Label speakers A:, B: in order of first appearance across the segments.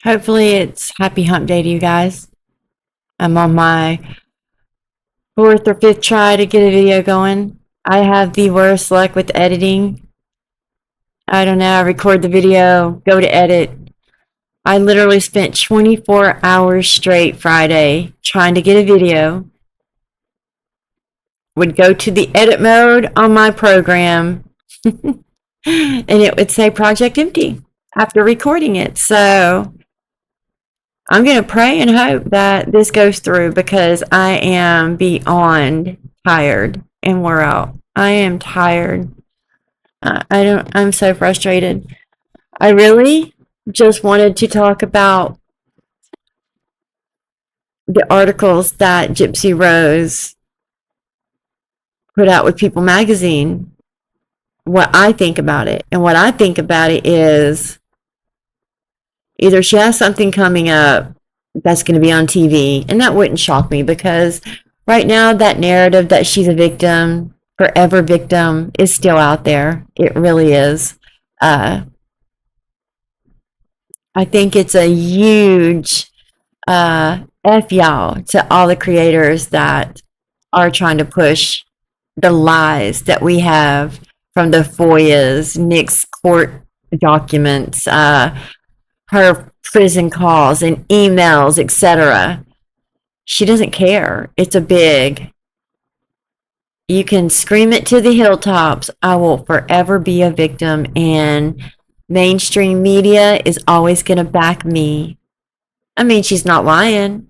A: Hopefully it's happy hump day to you guys. I'm on my fourth or fifth try to get a video going. I have the worst luck with editing. I don't know, I record the video, go to edit. I literally spent 24 hours straight Friday trying to get a video. Would go to the edit mode on my program and it would say project empty after recording it. So I'm going to pray and hope that this goes through because I am beyond tired and wore out. I am tired. I'm so frustrated. I really just wanted to talk about the articles that Gypsy Rose put out with People magazine, what I think about it. And what I think about it is either she has something coming up that's going to be on TV, and that wouldn't shock me because right now that narrative that she's a victim, forever victim, is still out there. It really is. I think it's a huge F y'all to all the creators that are trying to push the lies that we have from the FOIAs, Nick's court documents, her prison calls and emails, etc. She doesn't care. It's a big. You can scream it to the hilltops. I will forever be a victim, and mainstream media is always going to back me. I mean, she's not lying.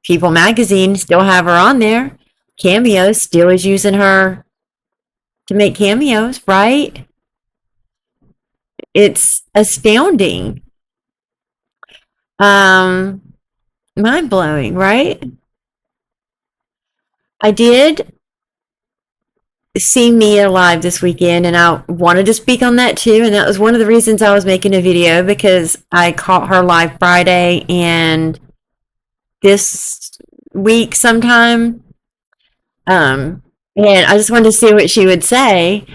A: People magazine still have her on there. Cameo still is using her to make cameos, right? It's astounding. Mind blowing, right? I did see Mia live this weekend, and I wanted to speak on that too. And that was one of the reasons I was making a video because I caught her live Friday and this week sometime. And I just wanted to see what she would say.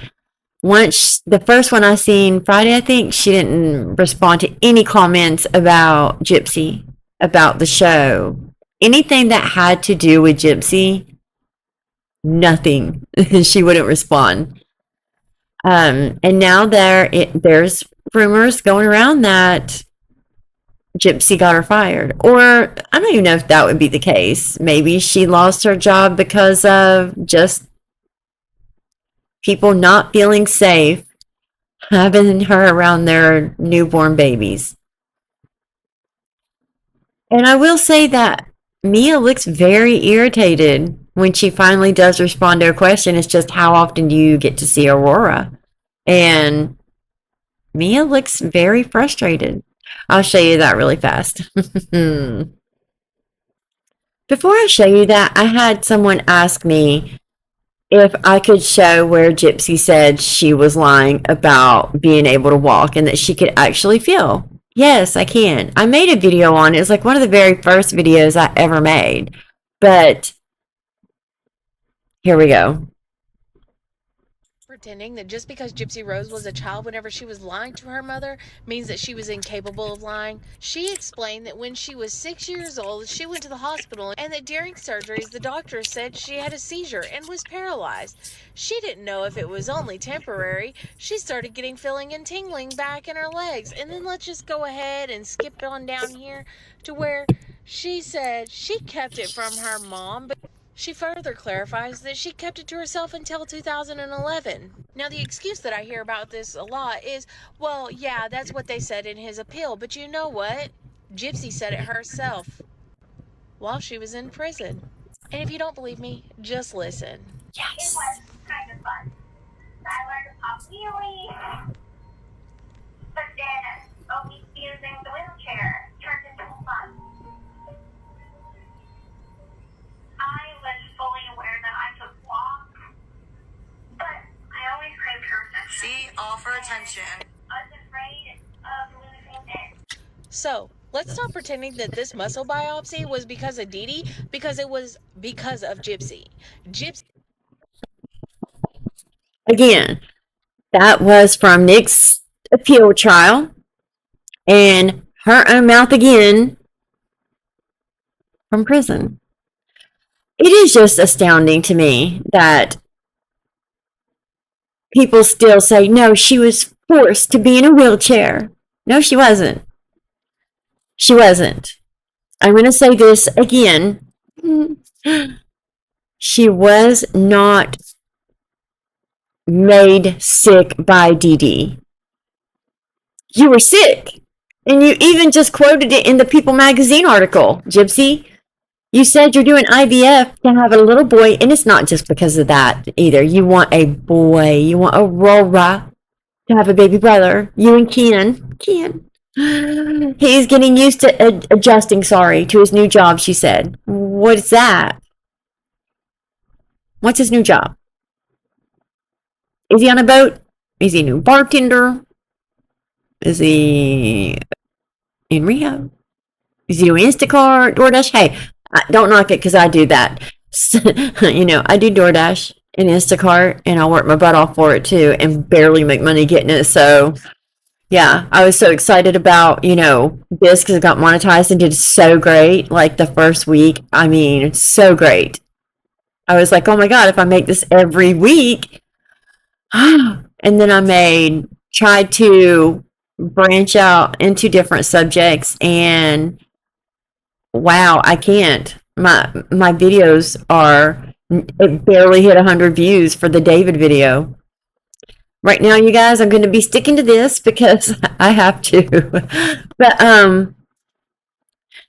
A: Once the first one I seen Friday, I think she didn't respond to any comments about Gypsy, about the show, anything that had to do with Gypsy. Nothing. She wouldn't respond. And now there's rumors going around that Gypsy got her fired. Or I don't even know if that would be the case. Maybe she lost her job because of just people not feeling safe having her around their newborn babies. And I will say that Mia looks very irritated when she finally does respond to a question. It's just how often do you get to see Aurora? And Mia looks very frustrated. I'll show you that really fast. Before I show you that, I had someone ask me if I could show where Gypsy said she was lying about being able to walk and that she could actually feel. Yes, I can. I made a video on it. It's like one of the very first videos I ever made. But here we go.
B: Pretending that just because Gypsy Rose was a child whenever she was lying to her mother means that she was incapable of lying. She explained that when she was 6 years old, she went to the hospital and that during surgeries, the doctor said she had a seizure and was paralyzed. She didn't know if it was only temporary. She started getting feeling and tingling back in her legs. And then let's just go ahead and skip on down here to where she said she kept it from her mom, but she further clarifies that she kept it to herself until 2011. Now, the excuse that I hear about this a lot is, well, yeah, that's what they said in his appeal, but you know what? Gypsy said it herself while she was in prison. And if you don't believe me, just listen.
A: Yes.
C: It was kind of fun. I learned to pop wheelie, but then always using the wheelchair turned into fun. I was fully aware that I could walk, but I always craved her attention.
D: See, all for attention.
C: I was afraid of losing it.
B: So, let's stop pretending that this muscle biopsy was because of Dee Dee, because it was because of Gypsy. Gypsy.
A: Again, that was from Nick's appeal trial. And her own mouth again from prison. It is just astounding to me that people still say, no, she was forced to be in a wheelchair. No, she wasn't. She wasn't. I'm going to say this again. She was not made sick by Dee Dee. You were sick. And you even just quoted it in the People magazine article, Gypsy. You said you're doing IVF to have a little boy, and it's not just because of that either. You want a boy. You want Aurora to have a baby brother. You and Ken. He's getting used to adjusting, to his new job, she said. What's that? What's his new job? Is he on a boat? Is he a new bartender? Is he in rehab? Is he doing Instacart, DoorDash? Hey, don't knock it because I do that. I do DoorDash and Instacart, and I work my butt off for it too, and barely make money getting it. So, yeah, I was so excited about, this because it got monetized and did so great. Like the first week, I mean, it's so great. I was like, oh my God, if I make this every week. And then tried to branch out into different subjects, and wow, I can't. My videos it barely hit 100 views for the David video. Right now, you guys, I'm going to be sticking to this because I have to. But,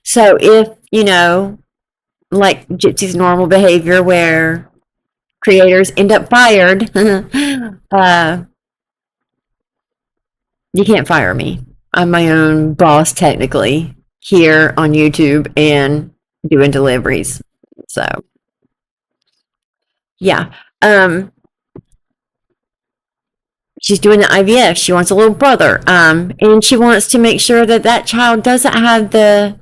A: so if, like Gypsy's normal behavior where creators end up fired, you can't fire me. I'm my own boss, technically, here on YouTube and doing deliveries. So, yeah. She's doing the IVF. She wants a little brother. And she wants to make sure that child doesn't have the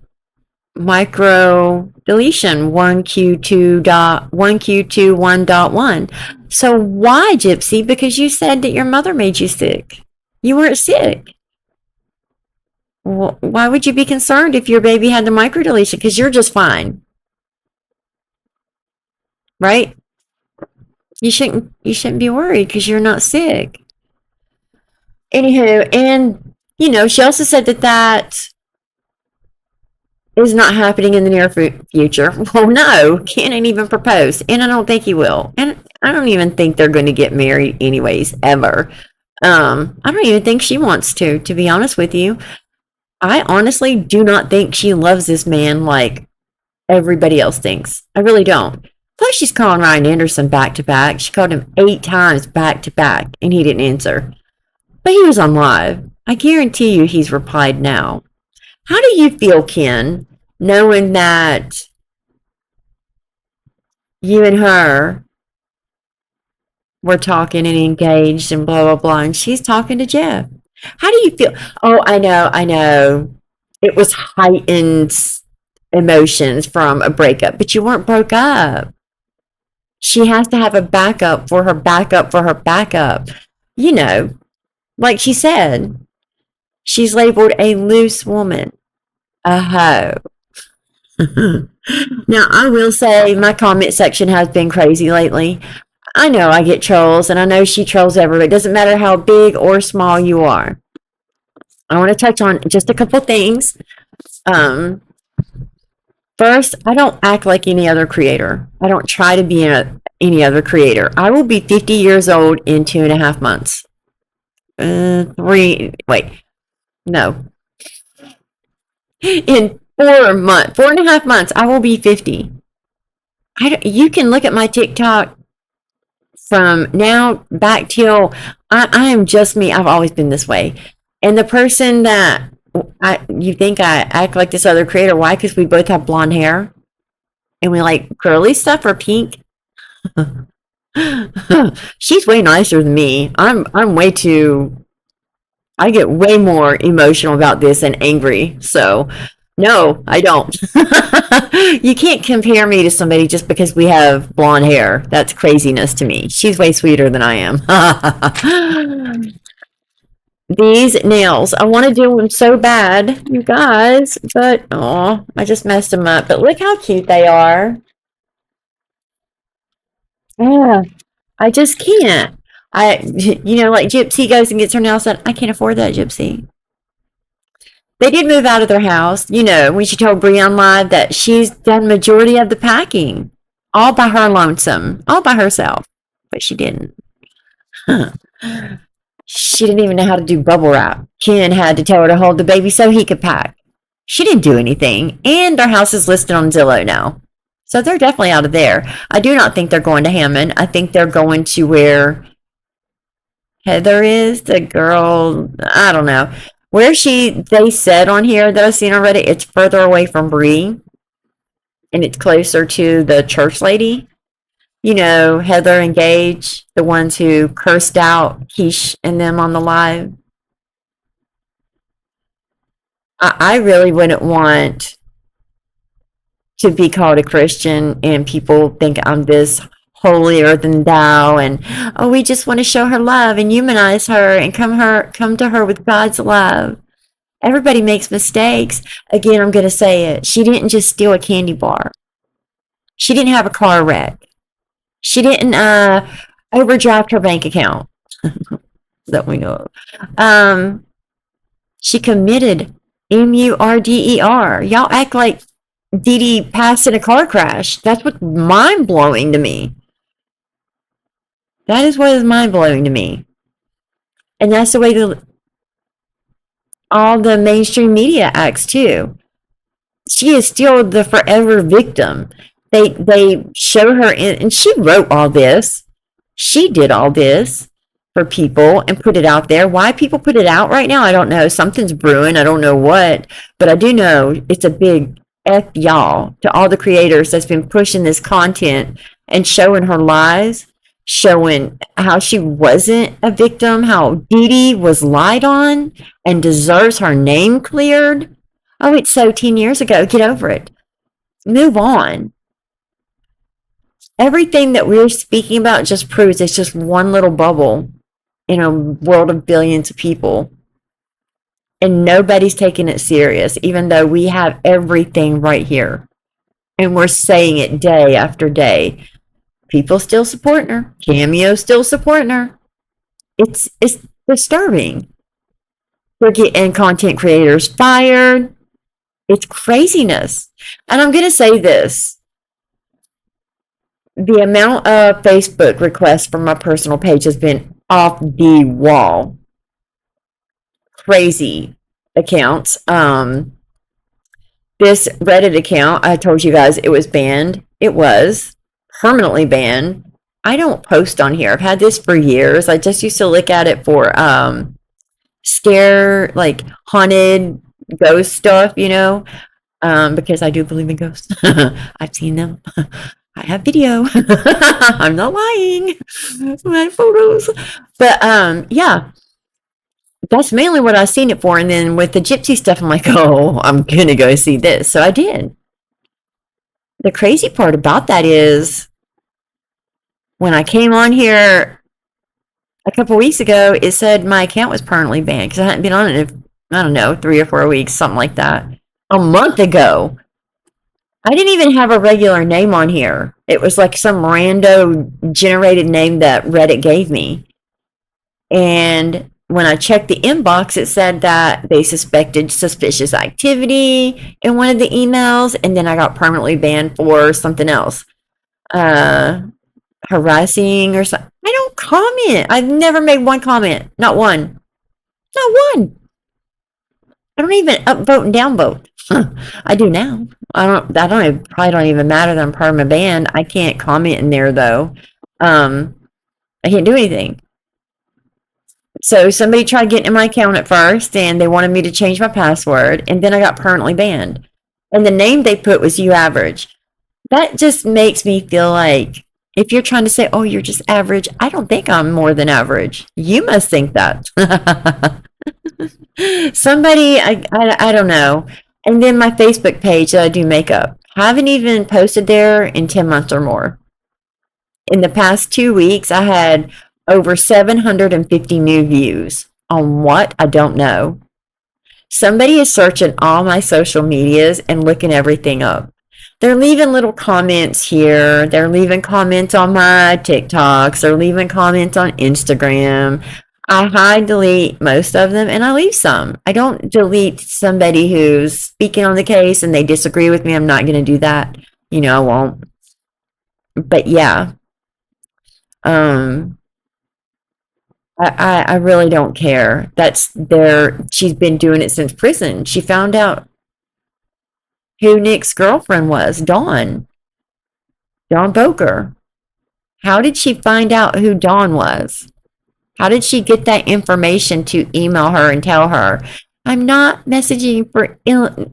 A: micro deletion 1Q21.1. So why, Gypsy? Because you said that your mother made you sick. You weren't sick. Well, why would you be concerned if your baby had the micro deletion? Because you're just fine. Right? You shouldn't be worried because you're not sick. Anywho, and she also said that is not happening in the near future. Well, no, Ken ain't even proposed, and I don't think he will. And I don't even think they're going to get married anyways, ever. I don't even think she wants to be honest with you. I honestly do not think she loves this man like everybody else thinks. I really don't. Plus, she's calling Ryan Anderson back to back. She called him 8 times back to back, and he didn't answer. But he was on live. I guarantee you he's replied now. How do you feel, Ken, knowing that you and her were talking and engaged and blah, blah, blah, and she's talking to Jeff? How do you feel? Oh, I know. It was heightened emotions from a breakup, but you weren't broke up. She has to have a backup for her backup for her backup. Like she said, she's labeled a loose woman, a hoe. Now, I will say my comment section has been crazy lately. I know I get trolls, and I know she trolls everybody. It doesn't matter how big or small you are. I want to touch on just a couple things. First, I don't act like any other creator. I don't try to be any other creator. I will be 50 years old in 2.5 months. 3, wait, no. In 4.5 months, I will be 50. You can look at my TikTok from now back till I am just me. I've always been this way. And the person that you think I act like this other creator, why? Because we both have blonde hair and we like curly stuff or pink. She's way nicer than me. I get way more emotional about this and angry. So no, I don't. You can't compare me to somebody just because we have blonde hair. That's craziness to me. She's way sweeter than I am. These nails. I want to do them so bad, you guys, but oh, I just messed them up. But look how cute they are. Yeah, I just can't. Like Gypsy goes and gets her nails done. I can't afford that, Gypsy. They did move out of their house, when she told Brienne live that she's done majority of the packing all by her lonesome, all by herself. But she didn't. She didn't even know how to do bubble wrap. Ken had to tell her to hold the baby so he could pack. She didn't do anything, and their house is listed on Zillow now. So they're definitely out of there. I do not think they're going to Hammond. I think they're going to where Heather is, the girl, I don't know. They said on here that I've seen already, it's further away from Bree, and it's closer to the church lady. Heather and Gage, the ones who cursed out Keish and them on the live. I really wouldn't want to be called a Christian and people think I'm this holier than thou and we just want to show her love and humanize her and come to her with God's love. Everybody makes mistakes. Again, I'm going to say it. She didn't just steal a candy bar. She didn't have a car wreck. She didn't overdraft her bank account that we know of. She committed murder. Y'all act like Dee Dee passed in a car crash. That's what's mind-blowing to me. That is what is mind-blowing to me. And that's the way all the mainstream media acts too. She is still the forever victim. They show her and she wrote all this. She did all this for people and put it out there. Why people put it out right now, I don't know. Something's brewing. I don't know what. But I do know it's a big F y'all to all the creators that's been pushing this content and showing her lies, showing how she wasn't a victim, how Dee Dee was lied on and deserves her name cleared. Oh, it's so 10 years ago. Get over it. Move on. Everything that we're speaking about just proves it's just one little bubble in a world of billions of people. And nobody's taking it serious, even though we have everything right here. And we're saying it day after day. People still supporting her. Cameo still supporting her. It's disturbing. We're getting content creators fired. It's craziness. And I'm going to say this. The amount of Facebook requests from my personal page has been off the wall. Crazy accounts. This Reddit account, I told you guys it was banned. It was permanently banned. I don't post on here. I've had this for years. I just used to look at it for scare, like haunted ghost stuff, because I do believe in ghosts. I've seen them. I have video. I'm not lying. My photos. But yeah, that's mainly what I've seen it for. And then with the Gypsy stuff, I'm like, oh, I'm going to go see this. So I did. The crazy part about that is when I came on here a couple weeks ago, it said my account was permanently banned because I hadn't been on it in, I don't know, 3 or 4 weeks, something like that. A month ago. I didn't even have a regular name on here. It was like some rando generated name that Reddit gave me. And when I checked the inbox, it said that they suspected suspicious activity in one of the emails, and then I got permanently banned for something else. Harassing or something. I don't comment. I've never made one comment. Not one. Not one. I don't even upvote and downvote. I do now. Probably don't even matter that I'm perma banned. I can't comment in there though. I can't do anything. So somebody tried getting in my account at first and they wanted me to change my password and then I got permanently banned. And the name they put was You Average. That just makes me feel like if you're trying to say, oh, you're just average, I don't think I'm more than average. You must think that. Somebody, I don't know. And then my Facebook page that I do makeup. Haven't even posted there in 10 months or more. In the past 2 weeks, I had over 750 new views On what? I don't know. Somebody is searching all my social medias and looking everything up. They're leaving little comments here. They're leaving comments on my TikToks. They're leaving comments on Instagram. I hide, delete most of them, and I leave some. I don't delete somebody who's speaking on the case and they disagree with me. I'm not going to do that. I won't. But yeah, um, I really don't care. That's there. She's been doing it since prison. She found out who Nick's girlfriend was, Dawn Boker. How did she find out who Dawn was? How did she get that information to email her and tell her, I'm not messaging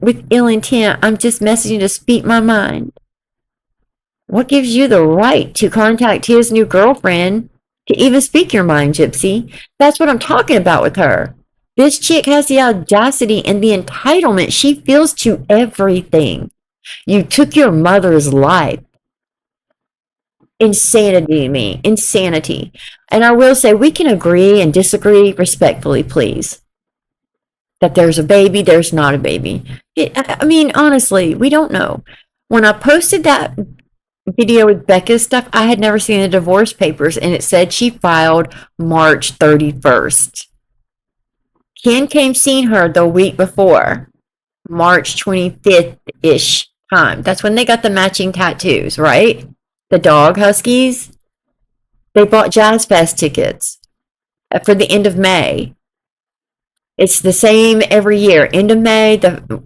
A: with ill intent. I'm just messaging to speak my mind. What gives you the right to contact his new girlfriend to even speak your mind, Gypsy? That's what I'm talking about with her. This chick has the audacity and the entitlement she feels to everything. You took your mother's life. Insanity to me. Insanity. And I will say we can agree and disagree respectfully, please. That there's a baby, there's not a baby. I mean, honestly, we don't know. When I posted that video with Becca's stuff, I had never seen the divorce papers, and it said she filed March 31st. Ken came seeing her the week before, March 25th-ish time. That's when they got the matching tattoos, right? The dog huskies. They bought Jazz Fest tickets for the end of May. It's the same every year. End of May, the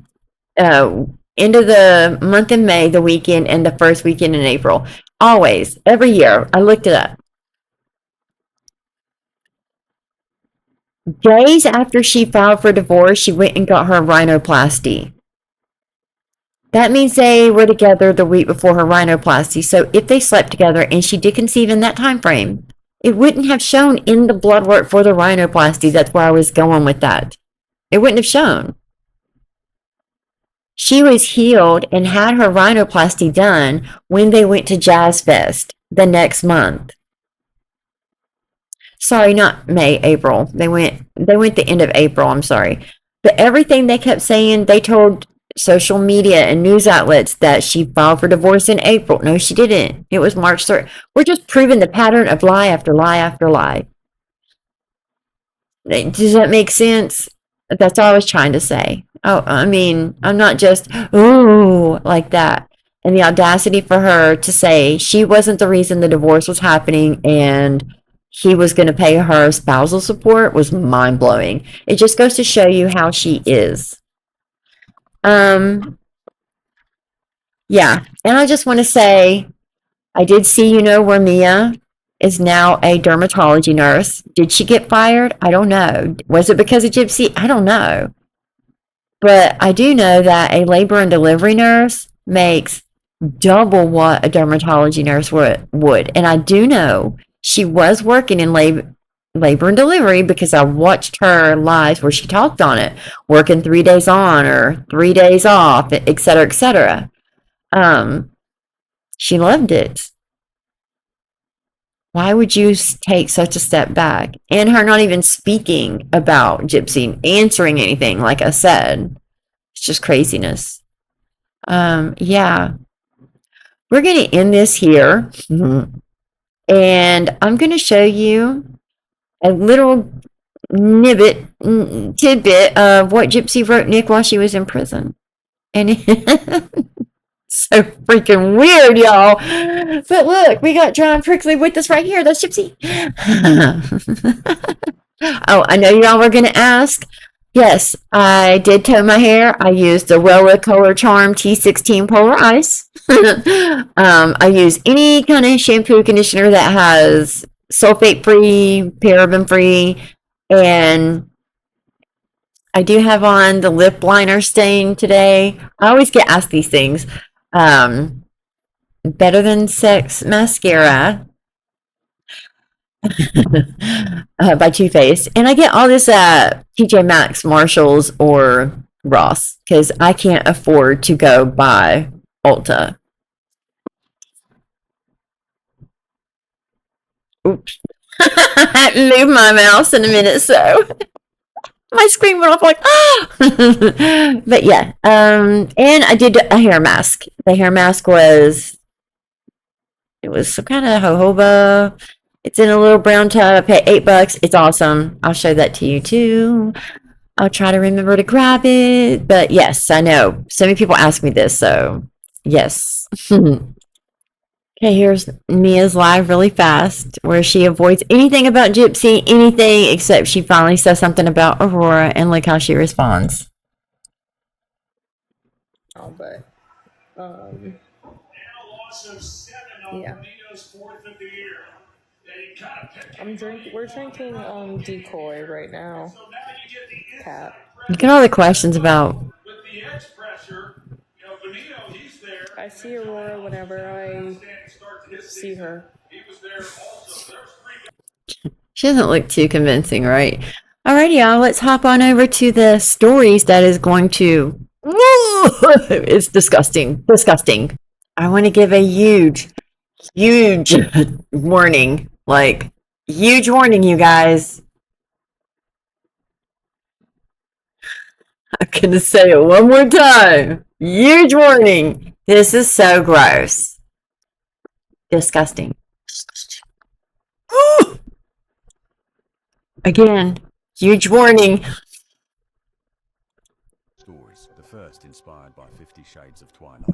A: end of the month in May, the weekend, and the first weekend in April. Always, every year. I looked it up. Days after she filed for divorce, she went and got her rhinoplasty. That means they were together the week before her rhinoplasty. So if they slept together and she did conceive in that time frame, it wouldn't have shown in the blood work for the rhinoplasty. That's where I was going with that. It wouldn't have shown. She was healed and had her rhinoplasty done when they went to Jazz Fest the next month. Sorry, not May, April. They went the end of April, I'm sorry. But everything they kept saying, they told social media and news outlets that she filed for divorce in April. No, she didn't. It was March 3rd. We're just proving the pattern of lie after lie after lie. Does that make sense? That's all I was trying to say. Oh, I mean, I'm not just, ooh, like that. And the audacity for her to say she wasn't the reason the divorce was happening and he was going to pay her spousal support was mind blowing. It just goes to show you how she is. Yeah. And I just want to say, I did see, where Mia is now a dermatology nurse. Did she get fired? I don't know. Was it because of Gypsy? I don't know. But I do know that a labor and delivery nurse makes double what a dermatology nurse would. And I do know she was working in labor and delivery because I watched her lives where she talked on it, working 3 days on or 3 days off, et cetera, et cetera. She loved it. Why would you take such a step back? And her not even speaking about Gypsy, answering anything, like I said. It's just craziness. Yeah. We're going to end this here. And I'm going to show you a little tidbit of what Gypsy wrote Nick while she was in prison. And so freaking weird, y'all. But look, we got John Prickly with us right here. That's Gypsy. Oh, I know y'all were going to ask. Yes, I did tone my hair. I used the Wella Color Charm T16 Polar Ice. I use any kind of shampoo conditioner that has sulfate free, paraben free, and I do have on the lip liner stain today. I always get asked these things. Better Than Sex mascara by Too Faced, and I get all this at TJ Maxx, Marshalls, or Ross because I can't afford to go buy Ulta. Oops. I haven't moved my mouse in a minute, so My screen went off like, ah! But yeah, and I did a hair mask. The hair mask it was some kind of jojoba. It's in a little brown tub. I paid $8. It's awesome. I'll show that to you too. I'll try to remember to grab it. But yes, I know. So many people ask me this, so yes. Okay, here's Mia's live really fast, where she avoids anything about Gypsy, anything except she finally says something about Aurora, and look how she responds.
D: Oh, but yeah. We're drinking decoy right now. Cat.
A: Look at all the questions about.
D: I see Aurora whenever I see her.
A: She doesn't look too convincing, right? Alrighty, y'all, let's hop on over to the stories that is going to. It's disgusting. Disgusting. I want to give a huge warning. Like, huge warning, you guys. I'm going to say it one more time. Huge warning. This is so gross. Disgusting. Again, huge warning.
E: Stories, the first inspired by 50 Shades of Twilight.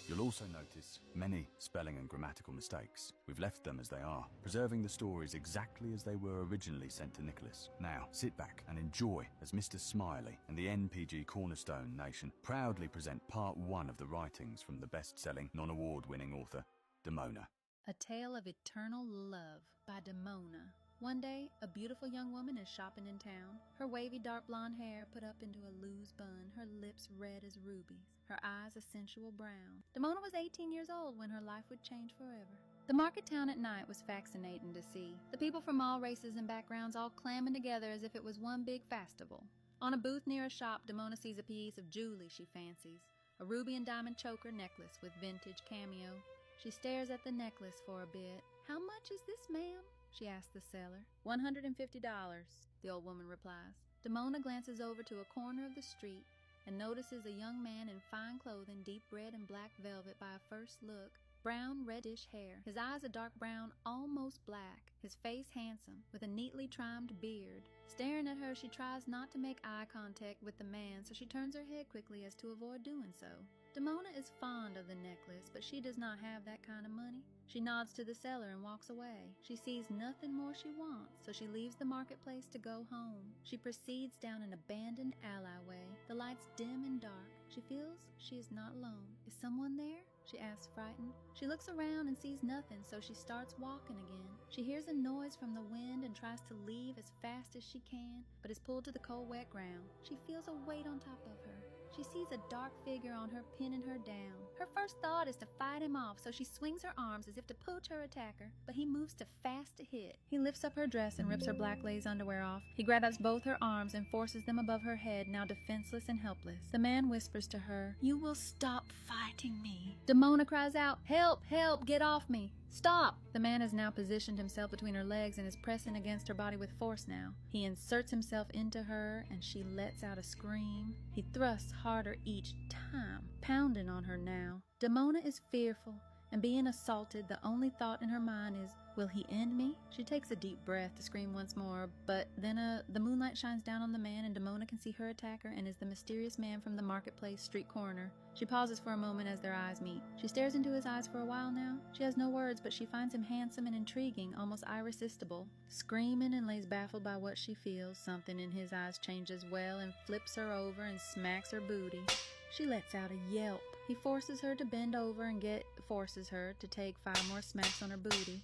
E: You'll also notice many spelling and grammatical mistakes. We've left them as they are, preserving the stories exactly as they were originally sent to Nicholas. Now, sit back and enjoy as Mr. Smiley and the NPG Cornerstone Nation proudly present part 1 of the writings from the best-selling, non-award-winning author, Demona.
F: A Tale of Eternal Love by Demona. One day, a beautiful young woman is shopping in town, her wavy dark blonde hair put up into a loose bun, her lips red as rubies, her eyes a sensual brown. Demona was 18 years old when her life would change forever. The market town at night was fascinating to see. The people from all races and backgrounds all clamming together as if it was one big festival. On a booth near a shop, Demona sees a piece of jewelry she fancies, a ruby and diamond choker necklace with vintage cameo. She stares at the necklace for a bit. "How much is this, ma'am?" she asks the seller. $150, the old woman replies. Demona glances over to a corner of the street and notices a young man in fine clothing, deep red and black velvet by a first look, brown reddish hair, his eyes a dark brown, almost black, his face handsome, with a neatly trimmed beard. Staring at her, she tries not to make eye contact with the man, so she turns her head quickly as to avoid doing so. Demona is fond of the necklace, but she does not have that kind of money. She nods to the seller and walks away. She sees nothing more she wants, so she leaves the marketplace to go home. She proceeds down an abandoned alleyway, the lights dim and dark. She feels she is not alone. Is someone there? She asks, frightened. She looks around and sees nothing, so she starts walking again. She hears a noise from the wind and tries to leave as fast as she can, but is pulled to the cold, wet ground. She feels a weight on top of her. She sees a dark figure on her, pinning her down. Her first thought is to fight him off, so she swings her arms as if to poach her attacker, but he moves too fast to hit. He lifts up her dress and rips her black lace underwear off. He grabs both her arms and forces them above her head, now defenseless and helpless. The man whispers to her, "You will stop fighting me." Demona cries out, "Help, help, get off me. Stop!" The man has now positioned himself between her legs and is pressing against her body with force now. He inserts himself into her and she lets out a scream. He thrusts harder each time, pounding on her now. Demona is fearful, and being assaulted, the only thought in her mind is, will he end me? She takes a deep breath to scream once more, but then the moonlight shines down on the man and Demona can see her attacker and is the mysterious man from the marketplace street corner. She pauses for a moment as their eyes meet. She stares into his eyes for a while now. She has no words, but she finds him handsome and intriguing, almost irresistible. Screaming and lays baffled by what she feels, something in his eyes changes well and flips her over and smacks her booty. She lets out a yelp. He forces her to bend over and forces her to take 5 more smacks on her booty.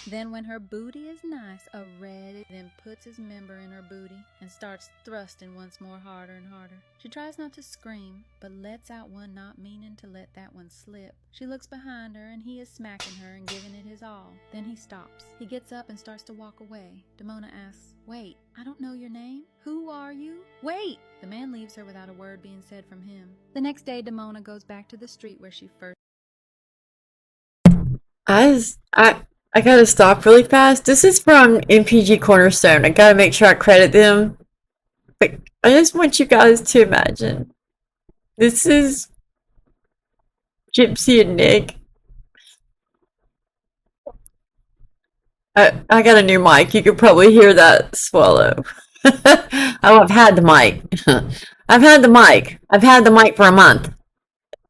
F: Then when her booty is nice, a red then puts his member in her booty and starts thrusting once more harder and harder. She tries not to scream, but lets out one, not meaning to let that one slip. She looks behind her and he is smacking her and giving it his all. Then he stops. He gets up and starts to walk away. Demona asks, "Wait, I don't know your name. Who are you? Wait!" The man leaves her without a word being said from him. The next day, Demona goes back to the street where she first...
A: I gotta stop really fast. This is from MPG Cornerstone. I gotta make sure I credit them. I just want you guys to imagine. This is Gypsy and Nick. I got a new mic. You could probably hear that swallow. Oh, I've had the mic. I've had the mic. I've had the mic for a month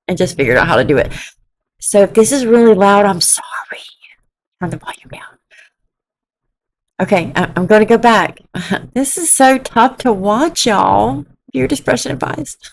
A: and just figured out how to do it. So if this is really loud, I'm sorry. Turn the volume down. Okay, I'm going to go back. This is so tough to watch, y'all. Viewer discretion advised.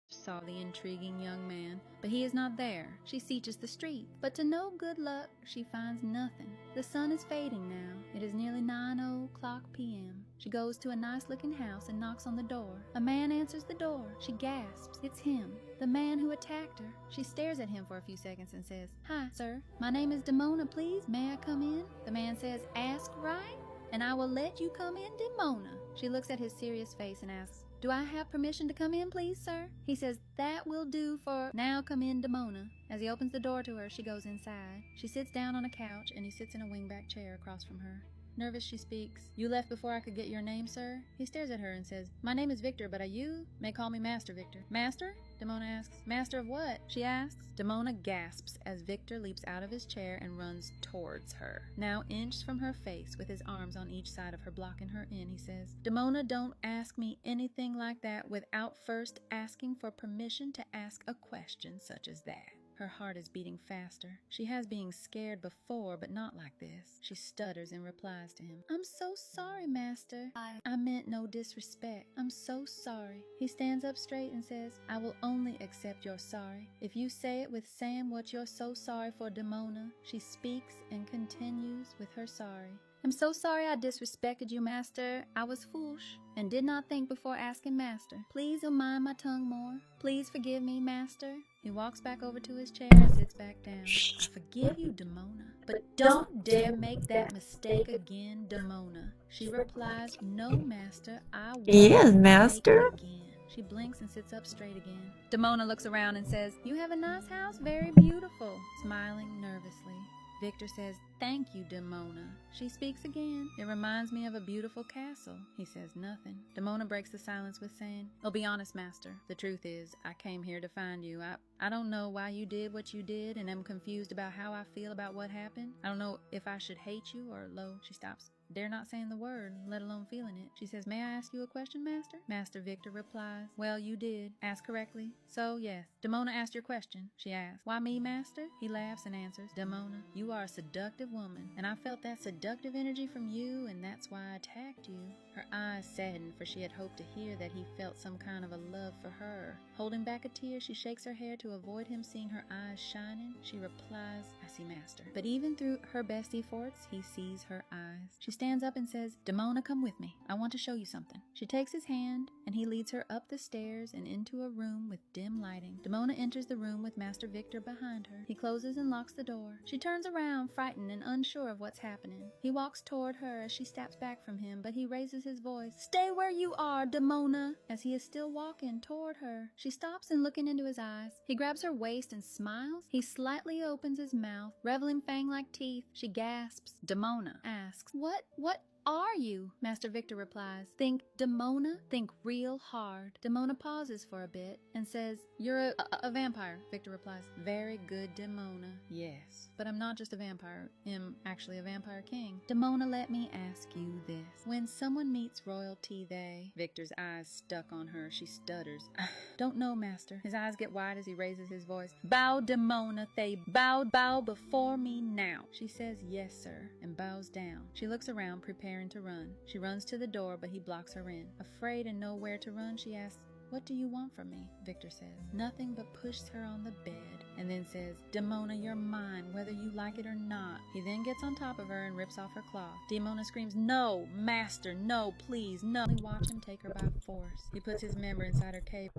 F: Saw the intriguing young man, but he is not there. She searches the street, but to no good luck, she finds nothing. The sun is fading now. It is nearly 9:00 p.m. She goes to a nice-looking house and knocks on the door. A man answers the door. She gasps. It's him, the man who attacked her. She stares at him for a few seconds and says, "Hi, sir. My name is Demona, please. May I come in?" The man says, "Ask right, and I will let you come in, Demona." She looks at his serious face and asks, "Do I have permission to come in, please, sir?" He says, "That will do for now. Come in, Demona." As he opens the door to her, she goes inside. She sits down on a couch, and he sits in a wingback chair across from her. Nervous, she speaks. "You left before I could get your name, sir?" He stares at her and says, "My name is Victor, but you may call me Master Victor." "Master?" Demona asks. "Master of what?" she asks. Demona gasps as Victor leaps out of his chair and runs towards her. Now inched from her face, with his arms on each side of her, blocking her in, he says, "Demona, don't ask me anything like that without first asking for permission to ask a question such as that." Her heart is beating faster. She has been scared before, but not like this. She stutters and replies to him, "I'm so sorry, Master. I meant no disrespect. I'm so sorry." He stands up straight and says, "I will only accept your sorry if you say it with saying what you're so sorry for, Demona." She speaks and continues with her sorry. "I'm so sorry I disrespected you, Master. I was foolish and did not think before asking, Master. Please you'll mind my tongue more. Please forgive me, Master." He walks back over to his chair and sits back down. "I forgive you, Demona, but don't dare make that mistake again, Demona." She replies, "No, Master, I won't
A: Yes,
F: make
A: Master.
F: it again." She blinks and sits up straight again. Demona looks around and says, "You have a nice house, very beautiful," smiling nervously. Victor says, "Thank you, Demona." She speaks again. "It reminds me of a beautiful castle." He says nothing. Demona breaks the silence with saying, "I'll be honest, Master. The truth is, I came here to find you. I don't know why you did what you did, and am confused about how I feel about what happened. I don't know if I should hate you or low." She stops. Dare not saying the word, let alone feeling it. She says, "May I ask you a question, Master?" Master Victor replies, "Well, you did. Ask correctly. So, yes." "Demona asked your question," she asks. "Why me, Master?" He laughs and answers, "Demona, you are a seductive woman, and I felt that seductive energy from you, and that's why I attacked you." Her eyes saddened, for she had hoped to hear that he felt some kind of a love for her. Holding back a tear, she shakes her hair to avoid him seeing her eyes shining. She replies, "I see, Master." But even through her best efforts, he sees her eyes. She stands up and says, "Demona, come with me. I want to show you something." She takes his hand, and he leads her up the stairs and into a room with dim lighting. Demona enters the room with Master Victor behind her. He closes and locks the door. She turns around, frightened and unsure of what's happening. He walks toward her as she steps back from him, but he raises his voice, "Stay where you are, Demona!" As he is still walking toward her, she stops and looking into his eyes. He grabs her waist and smiles. He slightly opens his mouth, revealing fang-like teeth. She gasps. Demona asks, What are you?" Master Victor replies, "Think, Demona. Think real hard." Demona pauses for a bit and says, "You're a vampire." Victor replies, "Very good, Demona. Yes, but I'm not just a vampire. I'm actually a vampire king." "Demona, let me ask you this. When someone meets royalty, they..." Victor's eyes stuck on her. She stutters. "Don't know, Master." His eyes get wide as he raises his voice. "Bow, Demona. They bow before me now." She says, "Yes, sir," and bows down. She looks around, preparing to run. She runs to the door, but he blocks her in. Afraid and nowhere to run, she asks, "What do you want from me?" Victor says, "Nothing," but pushes her on the bed, and then says, "Demona, you're mine, whether you like it or not." He then gets on top of her and rips off her cloth. Demona screams, "No, Master, no, please, no." We watch him take her by force. He puts his member inside her cave.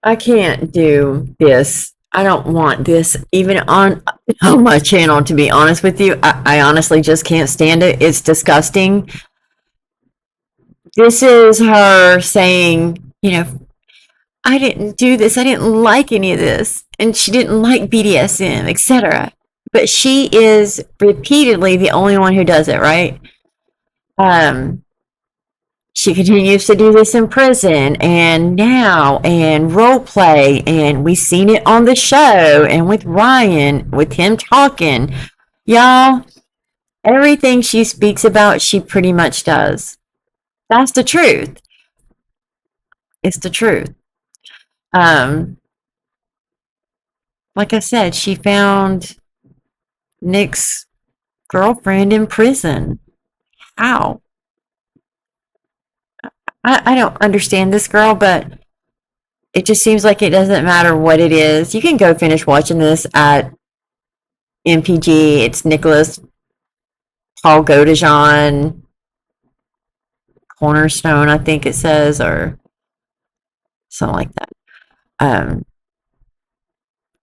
A: I can't do this. I don't want this even on my channel, to be honest with you. I honestly just can't stand it. It's disgusting. This is her saying, I didn't do this. I didn't like any of this. And she didn't like BDSM, etc. But she is repeatedly the only one who does it, right? she continues to do this in prison and now and role play, and we've seen it on the show and with Ryan, with him talking. Y'all, everything she speaks about, she pretty much does. That's the truth. It's the truth. Like I said, she found Nick's girlfriend in prison. How? I don't understand this girl, but it just seems like it doesn't matter what it is. You can go finish watching this at MPG. It's Nicholas Paul Godejean Cornerstone, I think it says, or something like that.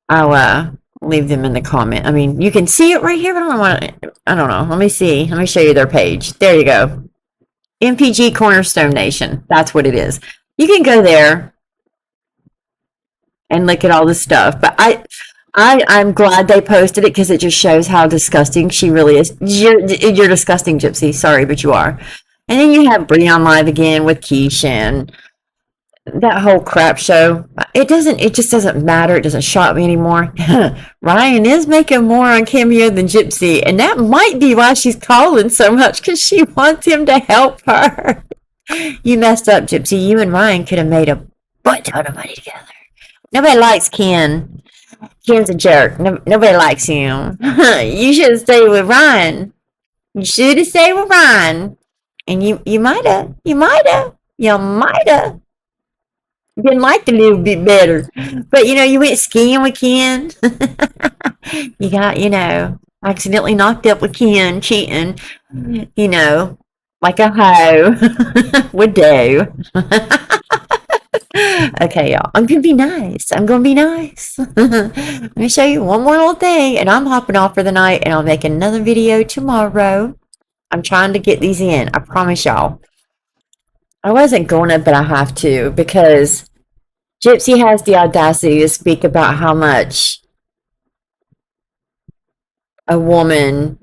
A: I'll leave them in the comment. I mean, you can see it right here, but I don't know. Let me see. Let me show you their page. There you go. MPG Cornerstone Nation. That's what it is. You can go there and look at all this stuff. But I'm glad they posted it because it just shows how disgusting she really is. You're disgusting, Gypsy. Sorry, but you are. And then you have Bree on live again with Keish and that whole crap show. It just doesn't matter. It doesn't shock me anymore. Ryan is making more on Cameo than Gypsy, and that might be why she's calling so much, because she wants him to help her. You messed up, Gypsy. You and Ryan could have made a butt ton of money together. Nobody likes Ken. Ken's a jerk. Nobody likes him. You should have stayed with Ryan. You should have stayed with Ryan. And you might have. Been liked a little bit better. But, you went skiing with Ken. You got, accidentally knocked up with Ken, cheating, like a hoe would do. Okay, y'all. I'm going to be nice. Let me show you one more little thing, and I'm hopping off for the night, and I'll make another video tomorrow. I'm trying to get these in. I promise y'all. I wasn't going to, but I have to, because Gypsy has the audacity to speak about how much a woman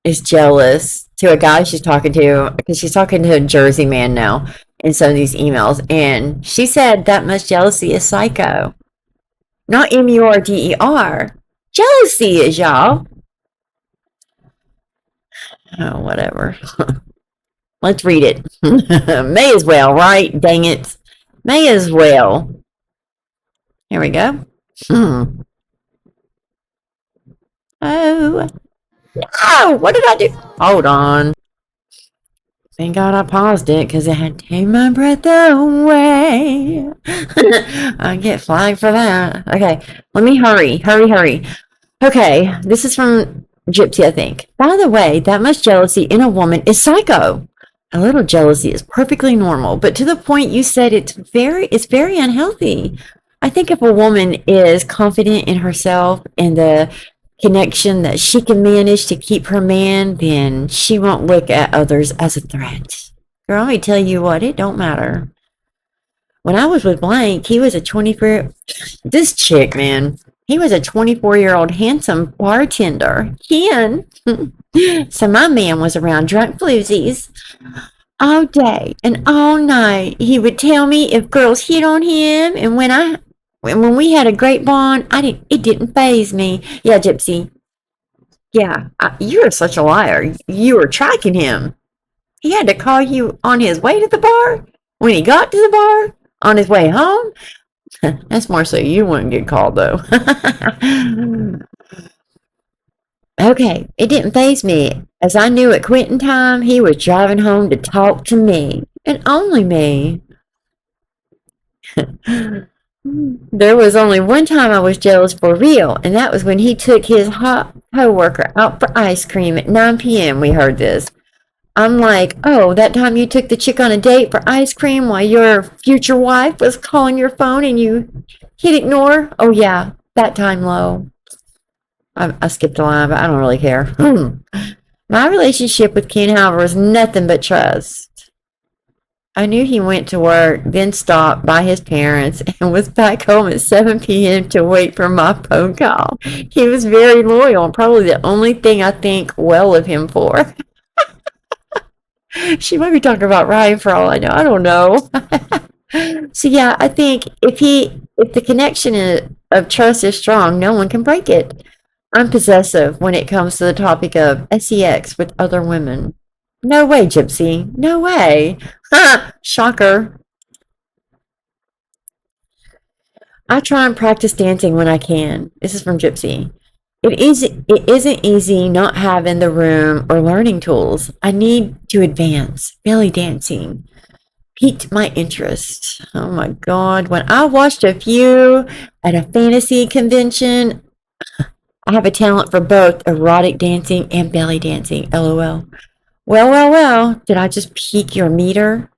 A: is jealous to a guy she's talking to, because she's talking to a Jersey man now in some of these emails, and she said that much jealousy is psycho. Not MURDER. Jealousy is, y'all. Oh, whatever. Let's read it. May as well, right? Dang it. May as well. Here we go. Oh. No! What did I do? Hold on. Thank God I paused it, because it had taken my breath away. I get flagged for that. Okay, let me hurry. Okay, this is from Gypsy, I think. By the way, that much jealousy in a woman is psycho. A little jealousy is perfectly normal, but to the point you said, it's very unhealthy. I think if a woman is confident in herself and the connection that she can manage to keep her man, then she won't look at others as a threat. Girl, let me tell you what, it don't matter. When I was with Blank, he was a 24... This chick, man, he was a 24-year-old handsome bartender. Ken. So my man was around drunk floozies all day and all night. He would tell me if girls hit on him, and when we had a great bond, it didn't faze me. Yeah, Gypsy. Yeah, you're such a liar. You were tracking him. He had to call you on his way to the bar, when he got to the bar, on his way home. That's more so you wouldn't get called, though. Okay, it didn't faze me, as I knew at quitting time he was driving home to talk to me, and only me. There was only one time I was jealous for real, and that was when he took his hot co-worker out for ice cream at 9 p.m. We heard this. I'm like, oh, that time you took the chick on a date for ice cream while your future wife was calling your phone and you hit ignore? Oh, yeah, that time, low. I skipped a line, but I don't really care. My relationship with Ken, however, was nothing but trust. I knew he went to work, then stopped by his parents, and was back home at 7 p.m. to wait for my phone call. He was very loyal, and probably the only thing I think well of him for. She might be talking about Ryan for all I know. I don't know. So yeah, I think if the connection of trust is strong, no one can break it. I'm possessive when it comes to the topic of sex with other women. No way, Gypsy. No way. Ha! Shocker. I try and practice dancing when I can. This is from Gypsy. It isn't easy not having the room or learning tools. I need to advance. Belly dancing piqued my interest. Oh my God. When I watched a few at a fantasy convention, I have a talent for both erotic dancing and belly dancing. LOL. Well. Did I just pique your meter?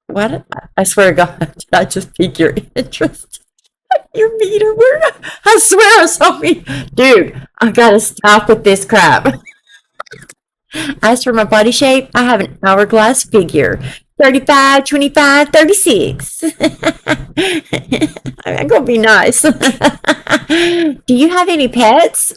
A: What? I swear to God, did I just pique your interest? Your meter? Where? I swear I saw me. Dude, I gotta stop with this crap. As for my body shape, I have an hourglass figure. 35, 25, 36. I'm gonna be nice. Do you have any pets?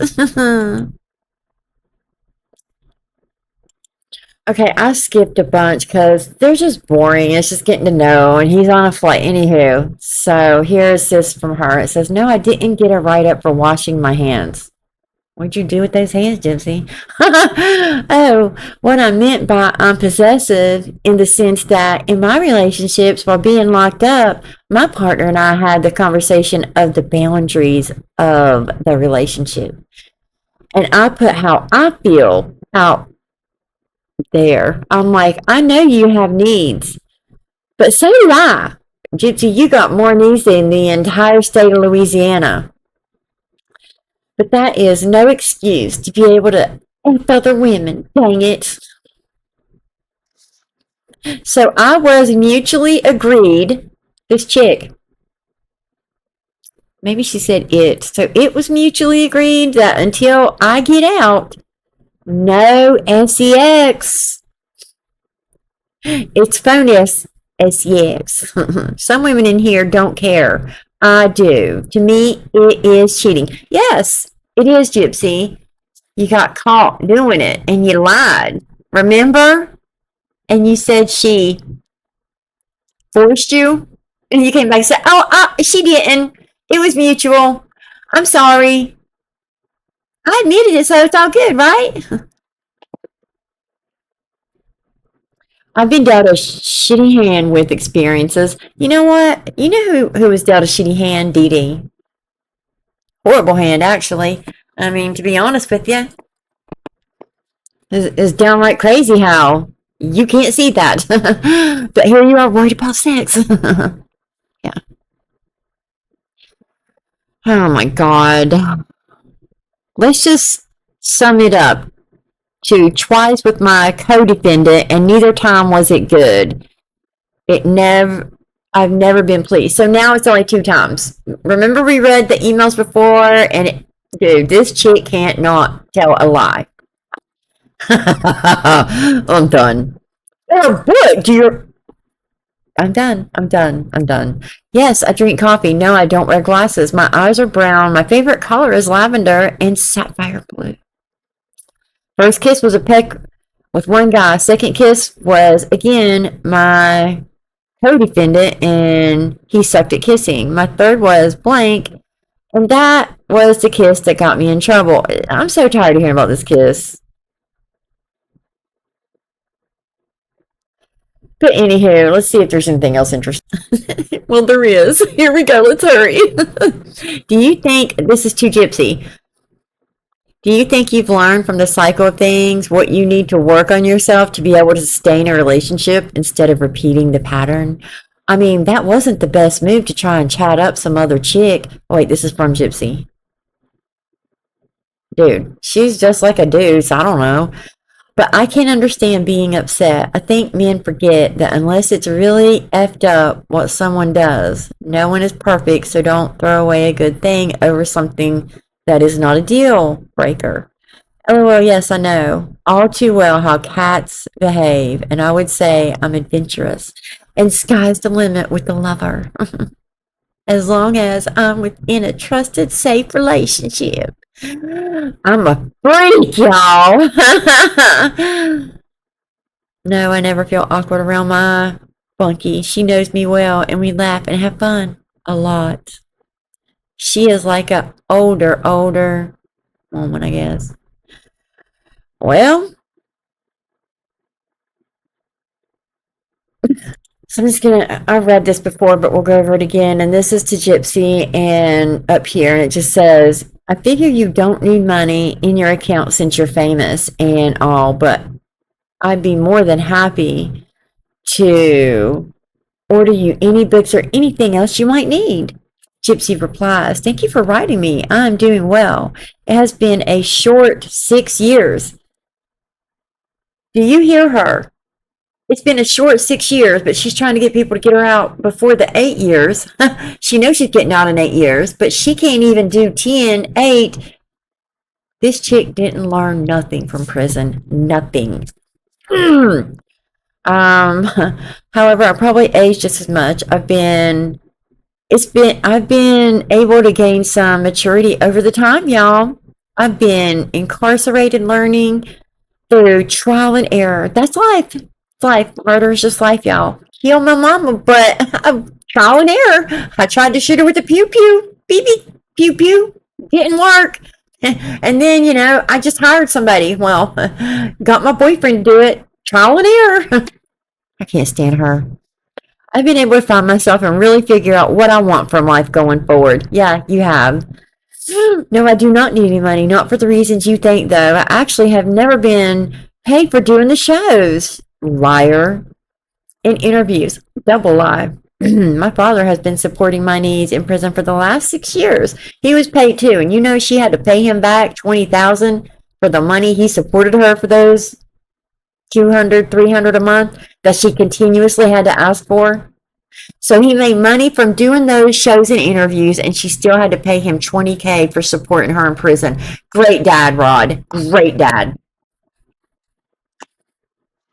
A: Okay, I skipped a bunch because they're just boring. It's just getting to know, and he's on a flight. Anywho, so here's this from her. It says, no, I didn't get a write-up for washing my hands. What'd you do with those hands, Gypsy? Oh, what I meant by I'm possessive in the sense that in my relationships while being locked up, my partner and I had the conversation of the boundaries of the relationship. And I put how I feel out there. I'm like, I know you have needs, but so do I. Gypsy, you got more needs than the entire state of Louisiana. But that is no excuse to be able to F other women. Dang it. So I was mutually agreed, this chick, maybe she said it. So it was mutually agreed that until I get out, no sex. It's phone sex. Some women in here don't care. I do. To me, it is cheating. Yes, it is, Gypsy. You got caught doing it and you lied. Remember? And you said she forced you. And you came back and said, oh, she didn't. It was mutual. I'm sorry. I admitted it, so it's all good, right? I've been dealt a shitty hand with experiences. You know what? You know who was dealt a shitty hand? Dee Dee. Horrible hand, actually. I mean, to be honest with you, it's downright crazy how you can't see that. But here you are worried about sex. Yeah. Oh my God. Let's just sum it up to twice with my co-defendant, and neither time was it good. I've never been pleased. So now it's only 2 times. Remember we read the emails before, and dude, this chick can't not tell a lie. I'm done. Oh, boy, I'm done. Yes, I drink coffee. No, I don't wear glasses. My eyes are brown. My favorite color is lavender and sapphire blue. First kiss was a peck with one guy. Second kiss was, again, my co-defendant, and he sucked at kissing. My third was blank, and that was the kiss that got me in trouble. I'm so tired of hearing about this kiss. But anywho, let's see if there's anything else interesting. Well, there is. Here we go. Let's hurry. Do you think, this is to Gypsy, do you think you've learned from the cycle of things what you need to work on yourself to be able to sustain a relationship instead of repeating the pattern? I mean, that wasn't the best move to try and chat up some other chick. Oh, wait, this is from Gypsy. Dude, she's just like a dude, so I don't know. But I can understand being upset. I think men forget that unless it's really effed up what someone does, no one is perfect, so don't throw away a good thing over something that is not a deal breaker. LOL, yes, I know all too well how cats behave, and I would say I'm adventurous. And sky's the limit with the lover. As long as I'm within a trusted, safe relationship. I'm a freak, y'all. No, I never feel awkward around my Bunky. She knows me well, and we laugh and have fun a lot. She is like a older woman, I guess. Well, so I'm just gonna, I read this before, but we'll go over it again. And this is to Gypsy and up here, and it just says, I figure you don't need money in your account since you're famous and all, but I'd be more than happy to order you any books or anything else you might need. Gypsy replies, thank you for writing me. I'm doing well. It has been a short 6 years. Do you hear her? It's been a short 6 years, but she's trying to get people to get her out before the 8 years. She knows she's getting out in 8 years, but she can't even do 10, 8. This chick didn't learn nothing from prison. Nothing. However, I probably aged just as much. I've been able to gain some maturity over the time, y'all. I've been incarcerated learning through trial and error. That's life. It's life. Murder is just life, y'all. Killed my mama, but trial and error. I tried to shoot her with a pew pew. BB pew pew. Didn't work. And then, I just hired somebody. Well, got my boyfriend to do it. Trial and error. I can't stand her. I've been able to find myself and really figure out what I want from life going forward. Yeah, you have. No, I do not need any money. Not for the reasons you think, though. I actually have never been paid for doing the shows. Liar. In interviews. Double lie. My father has been supporting my needs in prison for the last 6 years. He was paid too, and she had to pay him back $20,000 for the money he supported her for those $200, $300 a month that she continuously had to ask for. So he made money from doing those shows and interviews, and she still had to pay him $20K for supporting her in prison. Great dad, Rod. Great dad.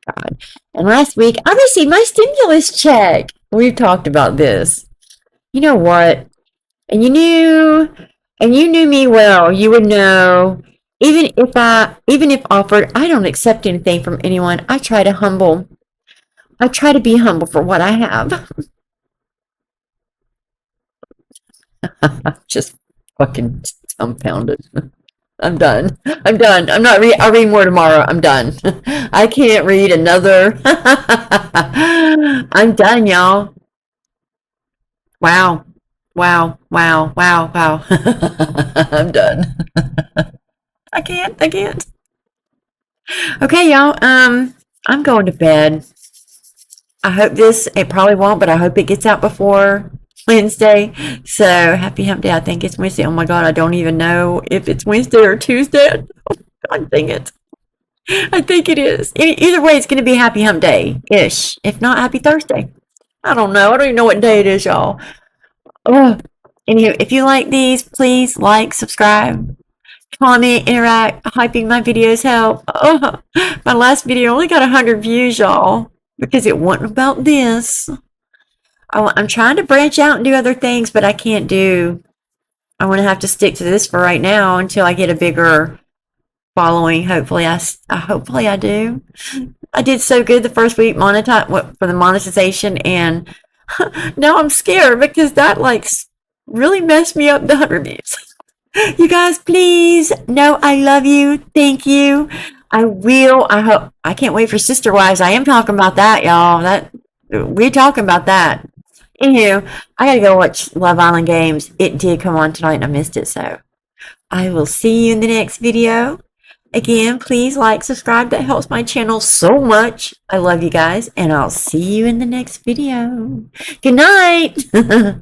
A: God. And last week, I received my stimulus check. We've talked about this. You know what? And you knew me well. You would know. Even if offered, I don't accept anything from anyone. I try to be humble for what I have. Just fucking dumbfounded. I'm done. I'm not I'll read more tomorrow. I'm done. I can't read another. I'm done, y'all. Wow. I'm done. I can't. Okay, y'all. I'm going to bed. I hope it probably won't, but I hope it gets out before Wednesday. So happy hump day. I think it's Wednesday. Oh my God. I don't even know if it's Wednesday or Tuesday. Oh God dang it. I think it is. Either way, it's going to be happy hump day-ish. If not, happy Thursday. I don't know. I don't even know what day it is, y'all. Oh, anywho, if you like these, please like, subscribe, comment, interact. Hyping my videos help. Oh, my last video only got 100 views, y'all, because it wasn't about this. I'm trying to branch out and do other things, but I can't do. I'm going to have to stick to this for right now until I get a bigger following. Hopefully I do. I did so good the first week for the monetization, and now I'm scared because that really messed me up the 100 views. You guys, please know I love you. Thank you. I will. I hope. I can't wait for Sister Wives. I am talking about that, y'all. We're talking about that. Anywho, I gotta go watch Love Island Games. It did come on tonight and I missed it, so I will see you in the next video. Again, please like, subscribe. That helps my channel so much. I love you guys, and I'll see you in the next video. Good night.